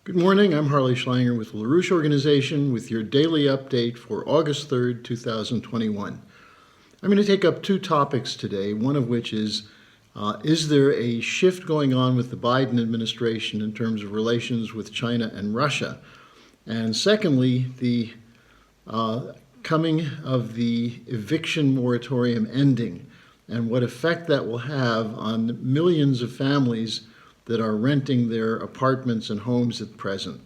Good morning, I'm Harley Schlanger with the LaRouche Organization with your daily update for August 3rd, 2021. I'm going to take up two topics today, one of which is there a shift going on with the Biden administration in terms of relations with China and Russia? And secondly, the coming of the eviction moratorium ending and what effect that will have on millions of families that are renting their apartments and homes at present.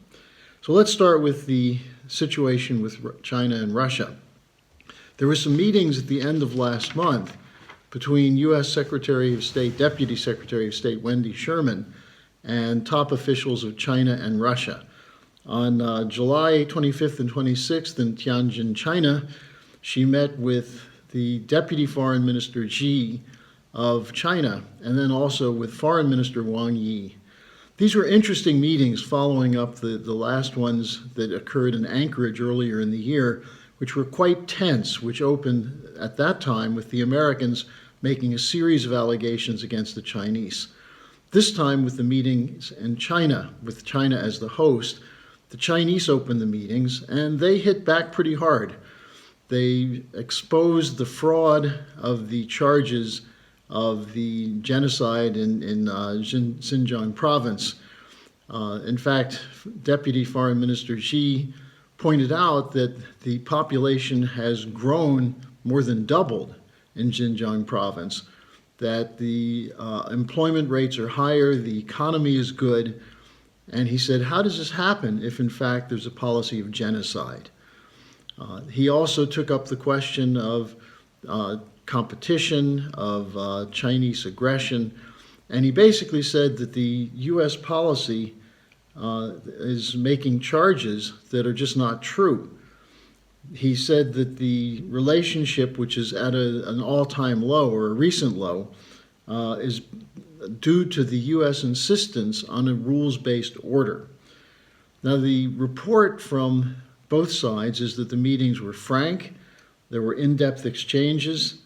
So let's start with the situation with China and Russia. There were some meetings at the end of last month between U.S. Deputy Secretary of State Wendy Sherman and top officials of China and Russia. On July 25th and 26th in Tianjin, China, she met with the Deputy Foreign Minister Xi of China, and then also with Foreign Minister Wang Yi. These were interesting meetings following up the last ones that occurred in Anchorage earlier in the year, which were quite tense, which opened at that time with the Americans making a series of allegations against the Chinese. This time with the meetings in China, with China as the host, the Chinese opened the meetings and they hit back pretty hard. They exposed the fraud of the charges of the genocide in Xinjiang province. In fact, Deputy Foreign Minister Xi pointed out that the population has grown more than doubled in Xinjiang province, that the employment rates are higher, the economy is good, and he said, how does this happen if in fact there's a policy of genocide? He also took up the question of competition, of Chinese aggression, and he basically said that the U.S. policy is making charges that are just not true. He said that the relationship, which is at an all-time low or a recent low, is due to the U.S. insistence on a rules-based order. Now, the report from both sides is that the meetings were frank, there were in-depth exchanges.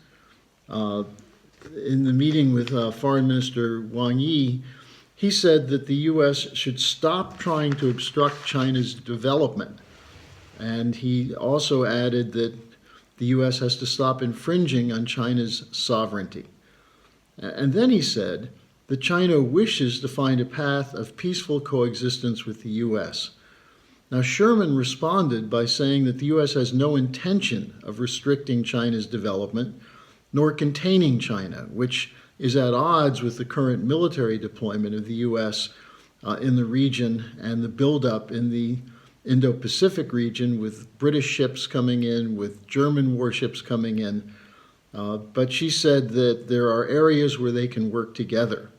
In the meeting with Foreign Minister Wang Yi, he said that the U.S. should stop trying to obstruct China's development. And he also added that the U.S. has to stop infringing on China's sovereignty. And then he said that China wishes to find a path of peaceful coexistence with the U.S. Now, Sherman responded by saying that the U.S. has no intention of restricting China's development, nor containing China, which is at odds with the current military deployment of the U.S. In the region and the buildup in the Indo-Pacific region with British ships coming in, with German warships coming in. But she said that there are areas where they can work together.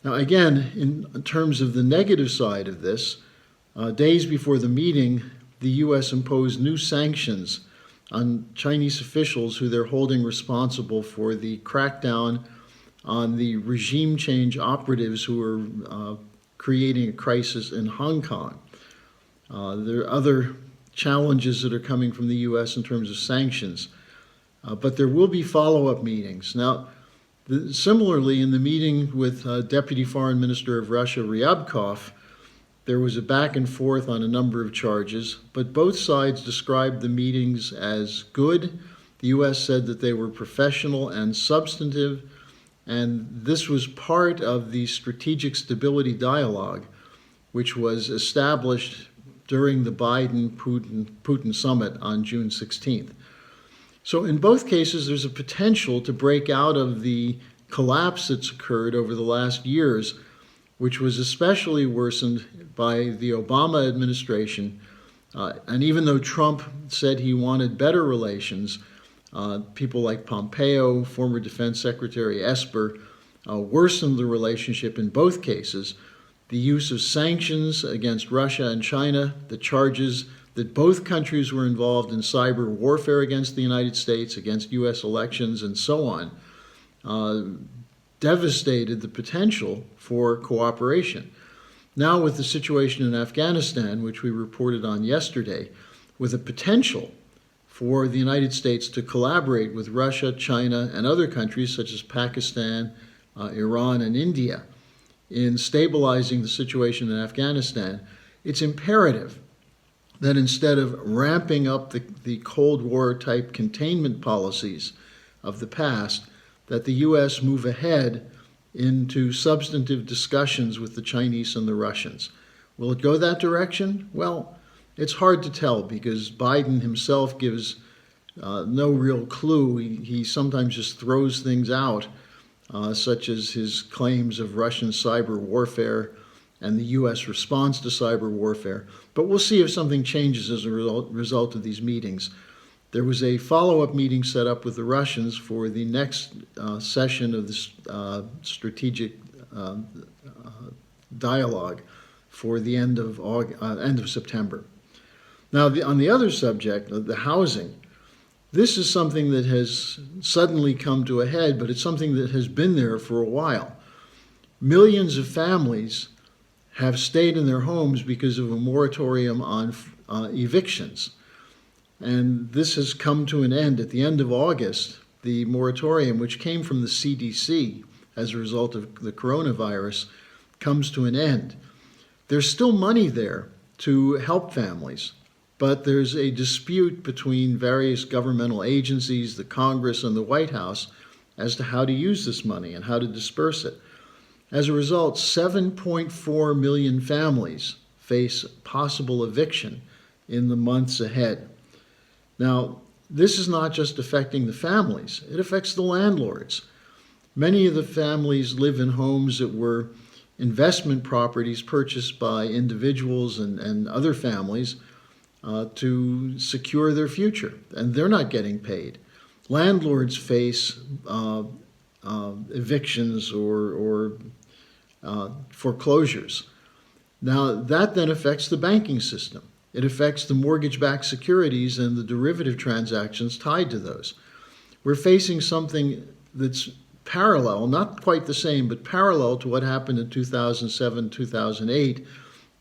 Now, again, in terms of the negative side of this, days before the meeting, the U.S. imposed new sanctions on Chinese officials who they're holding responsible for the crackdown on the regime change operatives who are creating a crisis in Hong Kong. There are other challenges that are coming from the U.S. in terms of sanctions, but there will be follow-up meetings. Now, similarly, in the meeting with Deputy Foreign Minister of Russia, Ryabkov, there was a back and forth on a number of charges, but both sides described the meetings as good. The U.S. said that they were professional and substantive, and this was part of the strategic stability dialogue, which was established during the Biden-Putin summit on June 16th. So in both cases, there's a potential to break out of the collapse that's occurred over the last years, which was especially worsened by the Obama administration. And even though Trump said he wanted better relations, people like Pompeo, former Defense Secretary Esper, worsened the relationship in both cases. The use of sanctions against Russia and China, the charges that both countries were involved in cyber warfare against the United States, against U.S. elections, and so on, devastated the potential for cooperation. Now with the situation in Afghanistan, which we reported on yesterday, with a potential for the United States to collaborate with Russia, China, and other countries such as Pakistan, Iran, and India in stabilizing the situation in Afghanistan, it's imperative that instead of ramping up the Cold War type containment policies of the past, that the U.S. move ahead into substantive discussions with the Chinese and the Russians. Will it go that direction? Well, it's hard to tell because Biden himself gives no real clue. He sometimes just throws things out, such as his claims of Russian cyber warfare and the U.S. response to cyber warfare. But we'll see if something changes as a result of these meetings. There was a follow-up meeting set up with the Russians for the next session of this strategic dialogue for the end of September. Now, on the other subject, the housing, this is something that has suddenly come to a head, but it's something that has been there for a while. Millions of families have stayed in their homes because of a moratorium on evictions. And this has come to an end at the end of August. The moratorium, which came from the CDC as a result of the coronavirus, comes to an end. There's still money there to help families, but there's a dispute between various governmental agencies, the Congress and the White House, as to how to use this money and how to disperse it. As a result, 7.4 million families face possible eviction in the months ahead. Now, this is not just affecting the families, it affects the landlords. Many of the families live in homes that were investment properties purchased by individuals and other families to secure their future, and they're not getting paid. Landlords face evictions or foreclosures. Now, that then affects the banking system. It affects the mortgage-backed securities and the derivative transactions tied to those. We're facing something that's parallel, not quite the same, but parallel to what happened in 2007, 2008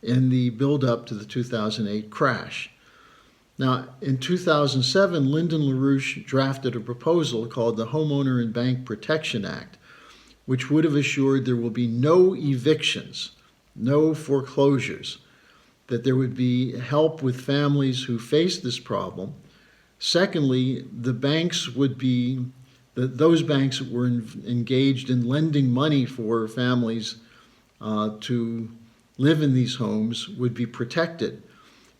in the build-up to the 2008 crash. Now, in 2007, Lyndon LaRouche drafted a proposal called the Homeowner and Bank Protection Act, which would have assured there will be no evictions, no foreclosures, that there would be help with families who face this problem. Secondly, the banks would be, those banks that were engaged in lending money for families to live in these homes would be protected,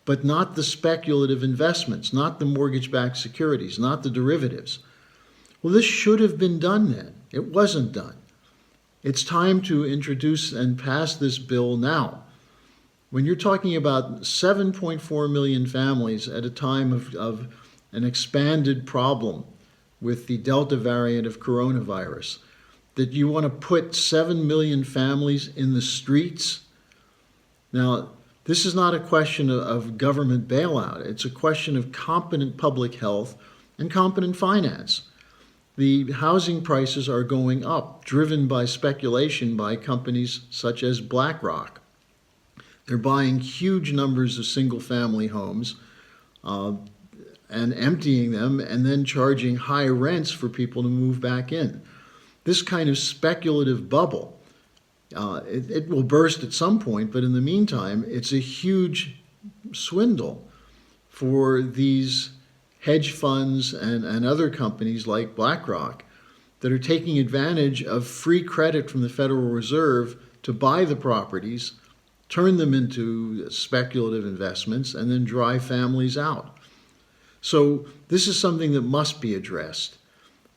but not the speculative investments, not the mortgage-backed securities, not the derivatives. Well, this should have been done then. It wasn't done. It's time to introduce and pass this bill now. When you're talking about 7.4 million families at a time of an expanded problem with the Delta variant of coronavirus, that you want to put 7 million families in the streets? Now, this is not a question of government bailout. It's a question of competent public health and competent finance. The housing prices are going up, driven by speculation by companies such as BlackRock. They're buying huge numbers of single-family homes and emptying them and then charging high rents for people to move back in. This kind of speculative bubble, it will burst at some point, but in the meantime, it's a huge swindle for these hedge funds and other companies like BlackRock that are taking advantage of free credit from the Federal Reserve to buy the properties, turn them into speculative investments, and then drive families out. So this is something that must be addressed.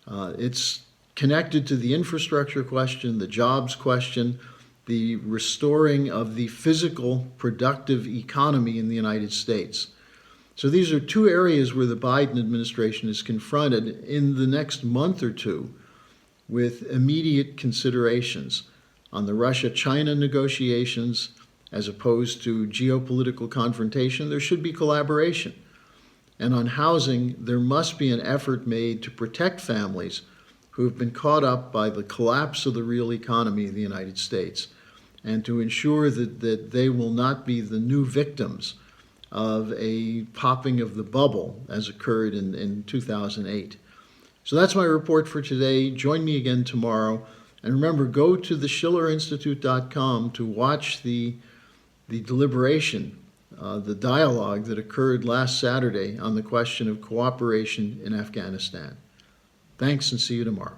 It's connected to the infrastructure question, the jobs question, the restoring of the physical productive economy in the United States. So these are two areas where the Biden administration is confronted in the next month or two with immediate considerations on the Russia-China negotiations. As opposed to geopolitical confrontation, there should be collaboration. And on housing, there must be an effort made to protect families who have been caught up by the collapse of the real economy of the United States, and to ensure that they will not be the new victims of a popping of the bubble as occurred in 2008. So that's my report for today. Join me again tomorrow, And remember, go to theschillerinstitute.com to watch the deliberation, the dialogue that occurred last Saturday on the question of cooperation in Afghanistan. Thanks, and see you tomorrow.